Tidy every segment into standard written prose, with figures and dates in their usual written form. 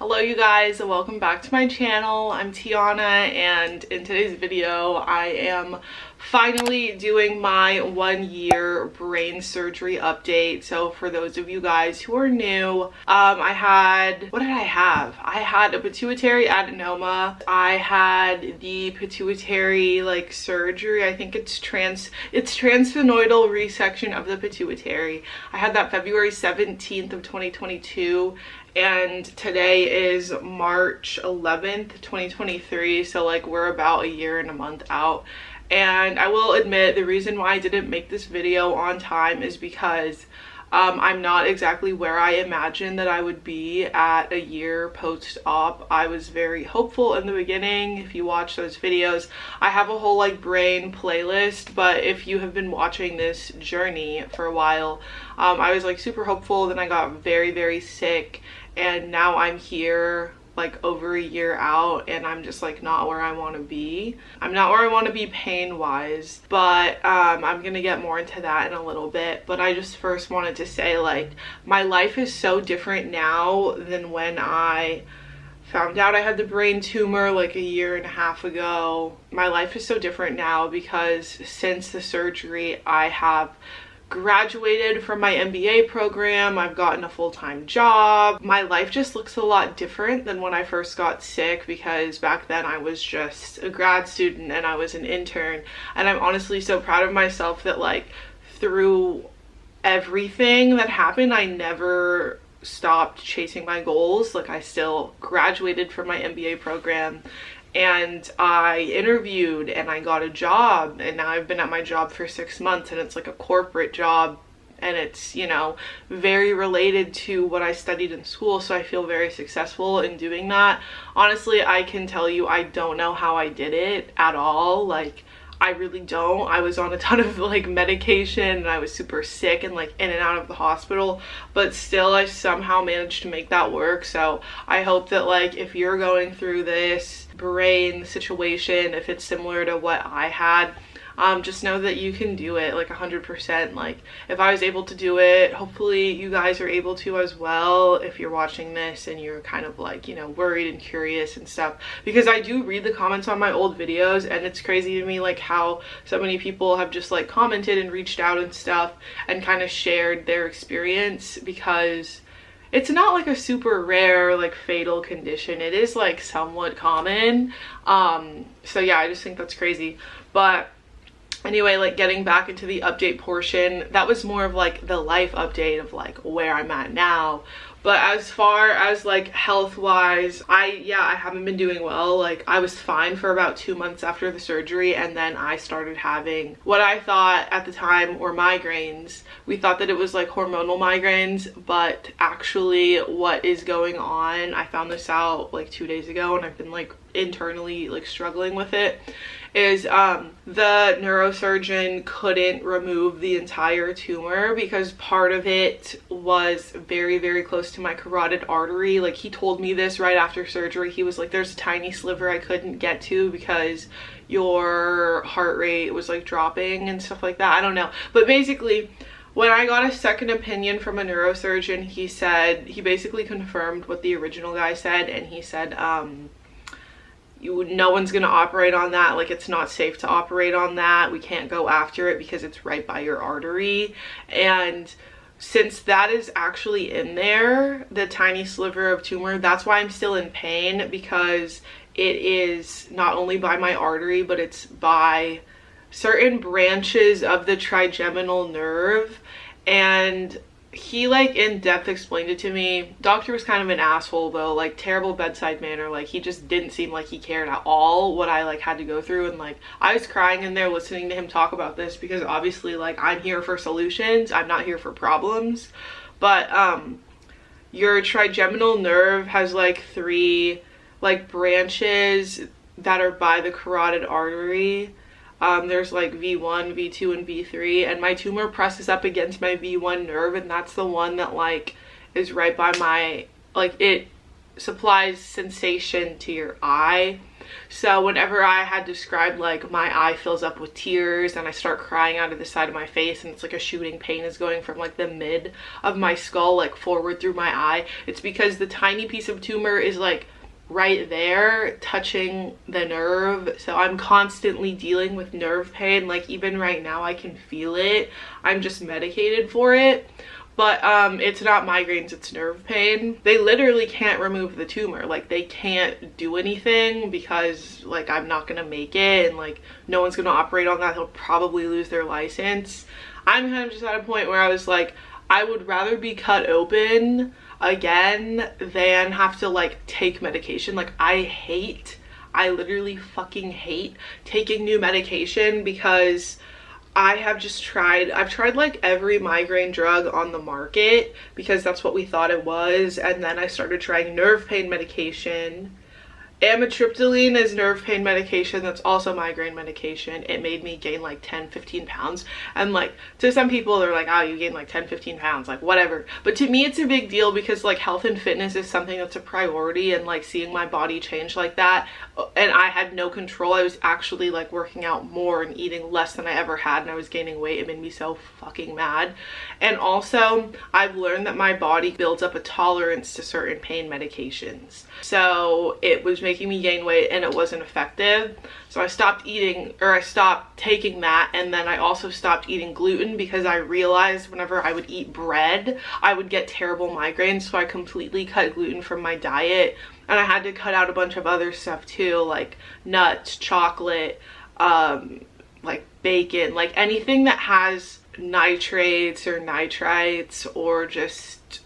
Hello you guys, and welcome back to my channel. I'm Tiana, and in today's video I am finally doing my 1-year brain surgery update. So for those of you guys who are new, what did I have? I had a pituitary adenoma. I had the pituitary surgery. I think it's transsphenoidal resection of the pituitary. I had that February 17th of 2022. And today is March 11th, 2023, so we're about a year and a month out. And I will admit the reason why I didn't make this video on time is because I'm not exactly where I imagined that I would be at a year post-op. I was very hopeful in the beginning. If you watch those videos, I have a whole brain playlist, but if you have been watching this journey for a while, I was super hopeful. Then I got very, very sick, and now I'm here over a year out, and I'm just not where I want to be. I'm not where I want to be pain wise, but I'm gonna get more into that in a little bit. But I just first wanted to say my life is so different now than when I found out I had the brain tumor a year and a half ago. My life is so different now because since the surgery I have graduated from my MBA program. I've gotten a full-time job. My life just looks a lot different than when I first got sick, because back then I was just a grad student and I was an intern. And I'm honestly so proud of myself that through everything that happened, I never stopped chasing my goals. I still graduated from my MBA program, and I interviewed and I got a job, and now I've been at my job for 6 months, and it's a corporate job, and it's, very related to what I studied in school, so I feel very successful in doing that. Honestly, I can tell you I don't know how I did it at all. I really don't. I was on a ton of medication, and I was super sick and in and out of the hospital, but still I somehow managed to make that work. So I hope that if you're going through this brain situation, if it's similar to what I had, just know that you can do it 100%. If I was able to do it, hopefully you guys are able to as well, if you're watching this and you're kind of worried and curious and stuff, because I do read the comments on my old videos, and it's crazy to me how so many people have just commented and reached out and stuff and kind of shared their experience, because it's not a super rare fatal condition. It is somewhat common. So yeah, I just think that's crazy. But anyway, getting back into the update portion, that was more of the life update of where I'm at now. But as far as health wise, I haven't been doing well. I was fine for about 2 months after the surgery, and then I started having what I thought at the time were migraines. We thought that it was hormonal migraines, but actually what is going on, I found this out 2 days ago, and I've been internally struggling with it, is the neurosurgeon couldn't remove the entire tumor because part of it was very, very close to my carotid artery. He told me this right after surgery. He was there's a tiny sliver I couldn't get to because your heart rate was dropping and stuff like that. I don't know, but basically when I got a second opinion from a neurosurgeon, he basically confirmed what the original guy said, and he said no one's gonna operate on that. It's not safe to operate on that. We can't go after it because it's right by your artery. And since that is actually in there, the tiny sliver of tumor, that's why I'm still in pain, because it is not only by my artery, but it's by certain branches of the trigeminal nerve. And he in depth explained it to me. Doctor was kind of an asshole though, terrible bedside manner. He just didn't seem like he cared at all what I had to go through, and I was crying in there listening to him talk about this, because obviously I'm here for solutions, I'm not here for problems. But your trigeminal nerve has 3 branches that are by the carotid artery. There's V1, V2, and V3, and my tumor presses up against my V1 nerve, and that's the one that is right by my, supplies sensation to your eye. So whenever I had described like my eye fills up with tears and I start crying out of the side of my face and it's like a shooting pain is going from like the mid of my skull like forward through my eye, it's because the tiny piece of tumor is like right there touching the nerve. So I'm constantly dealing with nerve pain. Like even right now I can feel it. I'm just medicated for it. But it's not migraines, it's nerve pain. They literally can't remove the tumor. Like they can't do anything because like I'm not gonna make it and like no one's gonna operate on that. They'll probably lose their license. I'm kind of just at a point where I was like, I would rather be cut open again than have to like take medication. Like I literally fucking hate taking new medication because I've tried like every migraine drug on the market because that's what we thought it was, and then I started trying nerve pain medication. Amitriptyline is nerve pain medication that's also migraine medication. It made me gain like 10-15 pounds, and like to some people they're like, oh, you gained like 10-15 pounds, like whatever, but to me it's a big deal because like health and fitness is something that's a priority, and like seeing my body change like that, and I had no control. I was actually like working out more and eating less than I ever had, and I was gaining weight. It made me so fucking mad. And also I've learned that my body builds up a tolerance to certain pain medications, so it was making me gain weight and it wasn't effective. So I stopped eating, or I stopped taking that, and then I also stopped eating gluten because I realized whenever I would eat bread I would get terrible migraines. So I completely cut gluten from my diet, and I had to cut out a bunch of other stuff too, like nuts, chocolate, like bacon, like anything that has nitrates or nitrites or just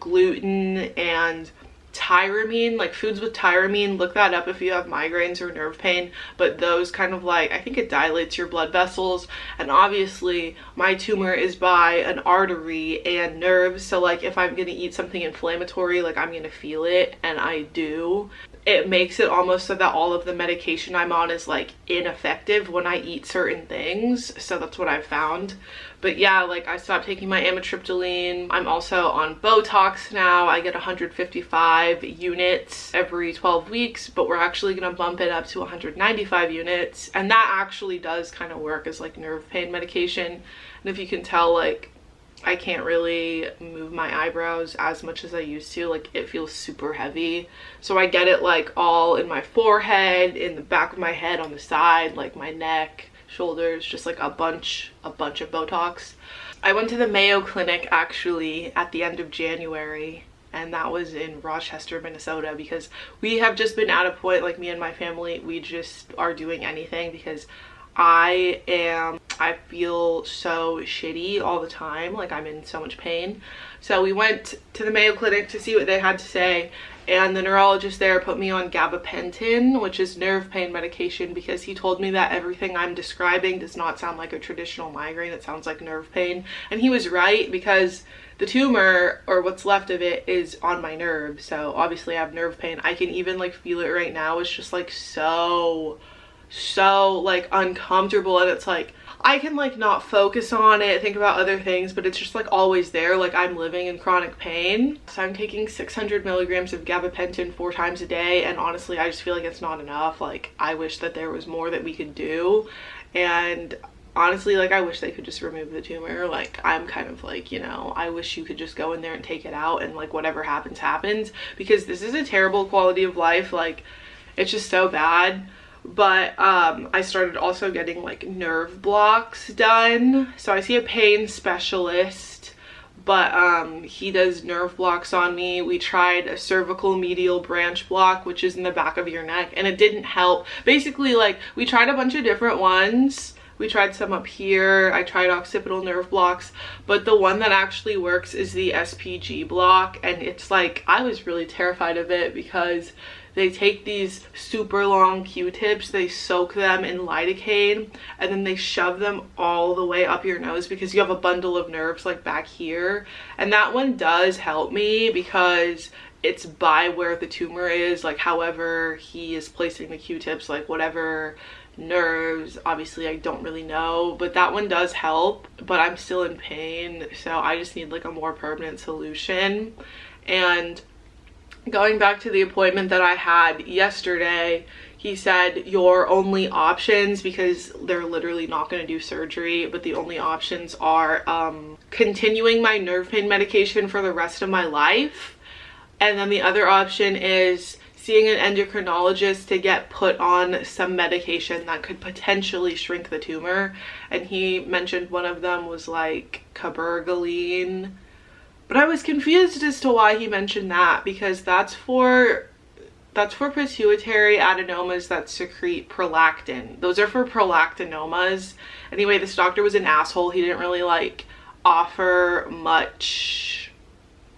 gluten and tyramine, like foods with tyramine. Look that up if you have migraines or nerve pain, but those kind of like, I think it dilates your blood vessels, and obviously my tumor is by an artery and nerves, so like if I'm gonna eat something inflammatory, like I'm gonna feel it, and I do. It makes it almost so that all of the medication I'm on is like ineffective when I eat certain things, so that's what I've found. But yeah, like I stopped taking my amitriptyline. I'm also on Botox now. I get 155 units every 12 weeks, but we're actually gonna bump it up to 195 units, and that actually does kind of work as like nerve pain medication. And if you can tell, like I can't really move my eyebrows as much as I used to. Like it feels super heavy, so I get it like all in my forehead, in the back of my head, on the side, like my neck, shoulders, just like a bunch of Botox. I went to the Mayo Clinic actually at the end of January, and that was in Rochester, Minnesota, because we have just been at a point, like me and my family, we just are doing anything because I feel so shitty all the time. Like I'm in so much pain. So we went to the Mayo Clinic to see what they had to say, and the neurologist there put me on gabapentin, which is nerve pain medication, because he told me that everything I'm describing does not sound like a traditional migraine. It sounds like nerve pain. And he was right, because the tumor, or what's left of it, is on my nerve. So obviously I have nerve pain. I can even like feel it right now. It's just like so like uncomfortable, and it's like I can like not focus on it, think about other things, but it's just like always there, like I'm living in chronic pain. So I'm taking 600 milligrams of gabapentin 4 times a day, and honestly I just feel like it's not enough. Like I wish that there was more that we could do, and honestly like I wish they could just remove the tumor. Like I'm kind of like, you know, I wish you could just go in there and take it out, and like whatever happens happens, because this is a terrible quality of life. Like it's just so bad. But I started also getting like nerve blocks done. So I see a pain specialist, but he does nerve blocks on me. We tried a cervical medial branch block, which is in the back of your neck, and it didn't help. Basically, like we tried a bunch of different ones. We tried some up here. I tried occipital nerve blocks, but the one that actually works is the SPG block, and it's like I was really terrified of it because they take these super long Q-tips, they soak them in lidocaine, and then they shove them all the way up your nose because you have a bundle of nerves like back here. And that one does help me because it's by where the tumor is, like however he is placing the Q-tips, like whatever nerves, obviously I don't really know, but that one does help. But I'm still in pain, so I just need like a more permanent solution. And going back to the appointment that I had yesterday, he said your only options, because they're literally not going to do surgery, but the only options are continuing my nerve pain medication for the rest of my life. And then the other option is seeing an endocrinologist to get put on some medication that could potentially shrink the tumor. And he mentioned one of them was like cabergoline. But I was confused as to why he mentioned that, because that's for pituitary adenomas that secrete prolactin. Those are for prolactinomas. Anyway, this doctor was an asshole. He didn't really like offer much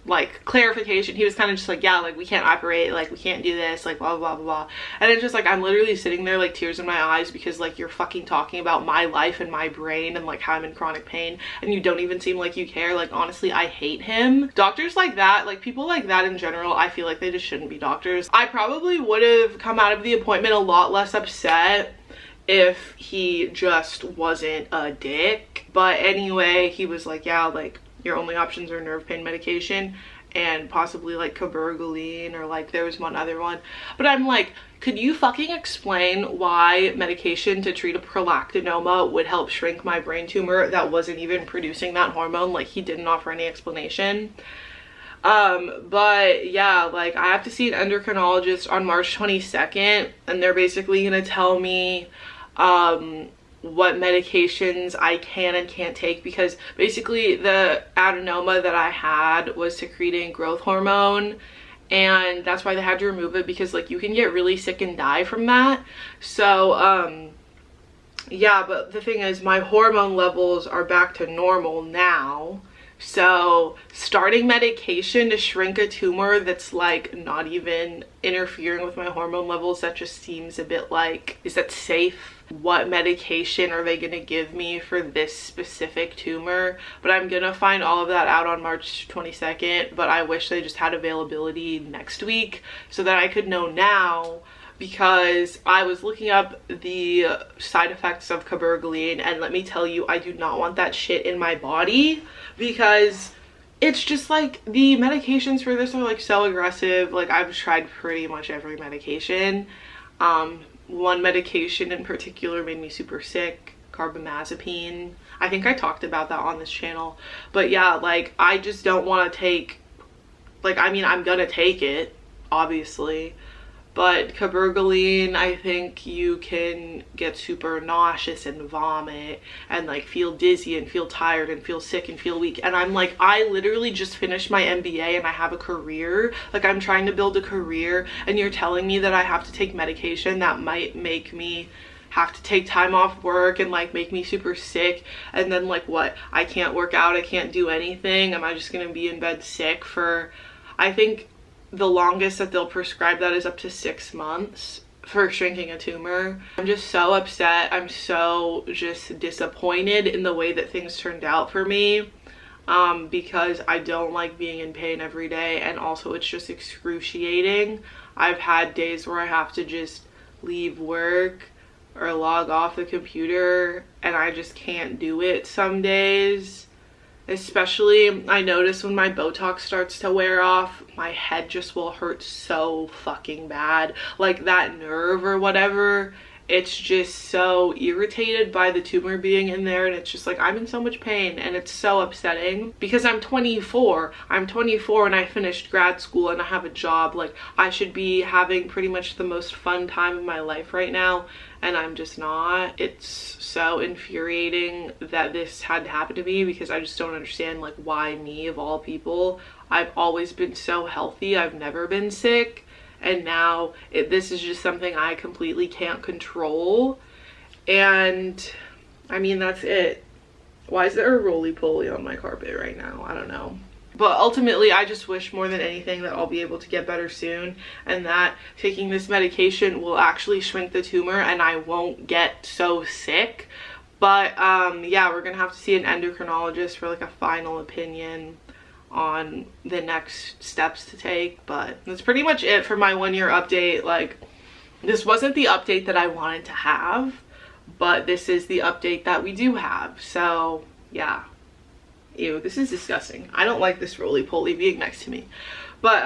like clarification. He was kind of just like, yeah, like we can't operate, like we can't do this, like blah blah blah blah. And it's just like, I'm literally sitting there like tears in my eyes, because like you're fucking talking about my life and my brain and like how I'm in chronic pain, and you don't even seem like you care. Like honestly, I hate him. Doctors like that, like people like that in general, I feel like they just shouldn't be doctors. I probably would have come out of the appointment a lot less upset if he just wasn't a dick. But anyway, he was like, yeah, like your only options are nerve pain medication and possibly like cabergoline, or like there was one other one. But I'm like, could you fucking explain why medication to treat a prolactinoma would help shrink my brain tumor that wasn't even producing that hormone? Like he didn't offer any explanation. But yeah, like I have to see an endocrinologist on March 22nd, and they're basically gonna tell me what medications I can and can't take, because basically the adenoma that I had was secreting growth hormone, and that's why they had to remove it, because like you can get really sick and die from that. So yeah, but the thing is my hormone levels are back to normal now. So starting medication to shrink a tumor that's like not even interfering with my hormone levels, that just seems a bit like, is that safe? What medication are they gonna give me for this specific tumor? But I'm gonna find all of that out on March 22nd, but I wish they just had availability next week so that I could know now, because I was looking up the side effects of cabergoline, and let me tell you, I do not want that shit in my body, because it's just like the medications for this are like so aggressive. Like I've tried pretty much every medication. One medication in particular made me super sick, carbamazepine. I think I talked about that on this channel. But yeah, like I just don't want to take, like, I mean, I'm gonna take it, obviously. But cabergoline, I think you can get super nauseous and vomit and like feel dizzy and feel tired and feel sick and feel weak. And I'm like, I literally just finished my MBA and I have a career. Like I'm trying to build a career, and you're telling me that I have to take medication that might make me have to take time off work and like make me super sick, and then like what? I can't work out, I can't do anything. Am I just gonna be in bed sick for, I think the longest that they'll prescribe that is up to 6 months for shrinking a tumor. I'm just so upset. I'm so just disappointed in the way that things turned out for me, because I don't like being in pain every day, and also it's just excruciating. I've had days where I have to just leave work or log off the computer, and I just can't do it some days. Especially, I notice when my Botox starts to wear off, my head just will hurt so fucking bad. Like that nerve or whatever, it's just so irritated by the tumor being in there, and it's just like I'm in so much pain, and it's so upsetting because I'm 24 and I finished grad school and I have a job. Like I should be having pretty much the most fun time of my life right now, and I'm just not. It's so infuriating that this had to happen to me, because I just don't understand like why me of all people. I've always been so healthy, I've never been sick. And now this is just something I completely can't control. And I mean, that's it. Why is there a roly-poly on my carpet right now? I don't know. But ultimately, I just wish more than anything that I'll be able to get better soon, and that taking this medication will actually shrink the tumor and I won't get so sick. But yeah, we're gonna have to see an endocrinologist for like a final opinion on the next steps to take. But that's pretty much it for my 1 year update. Like, this wasn't the update that I wanted to have, but this is the update that we do have. So yeah, ew, this is disgusting. I don't like this roly-poly being next to me. But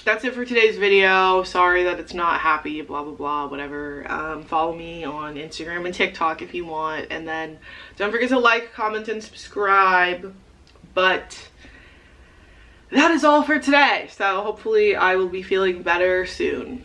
that's it for today's video. Sorry that it's not happy, blah blah blah, whatever. Follow me on Instagram and TikTok if you want, and then don't forget to like, comment, and subscribe. But that is all for today, so hopefully I will be feeling better soon.